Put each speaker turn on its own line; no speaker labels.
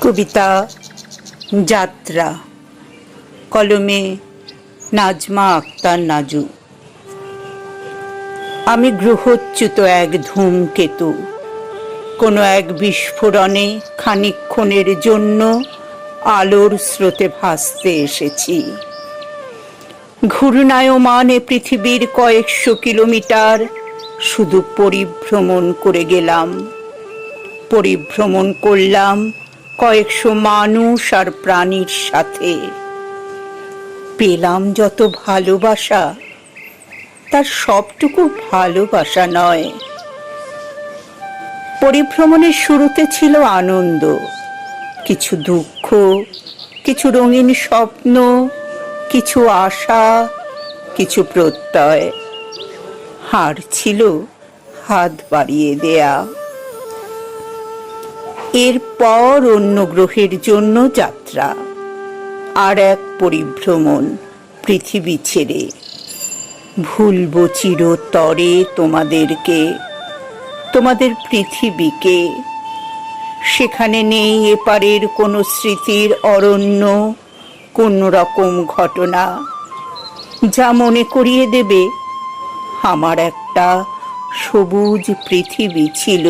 কবিতা যাত্রা, কলমে নাজমা আক্তার নাজু। আমি গ্রহচ্যুত এক ধূমকেতু, কোনো এক বিস্ফোরণে খানিকক্ষণের জন্য আলোর স্রোতে ভাসতে এসেছি। ঘূর্ণায়মান এ পৃথিবীর কয়েকশো কিলোমিটার শুধু পরিভ্রমণ করে গেলাম। পরিভ্রমণ করলাম কয়েকশো মানুষ আর প্রাণীর সাথে। পেলাম যত ভালোবাসা, তার সবটুকু ভালোবাসা নয়। পরিভ্রমণের শুরুতে ছিল আনন্দ, কিছু দুঃখ, কিছু রঙিন স্বপ্ন, কিছু আশা, কিছু প্রত্যয়। আর ছিল হাত বাড়িয়ে দেয়া। এরপর অন্য গ্রহের জন্য যাত্রা, আর এক পরিভ্রমণ পৃথিবী ছেড়ে। ভুলব চিরতরে তোমাদেরকে, তোমাদের পৃথিবীকে। সেখানে নেই এপারের কোনো স্মৃতির অরণ্য, কোন রকম ঘটনা যা মনে করিয়ে দেবে আমার একটা সবুজ পৃথিবী ছিল।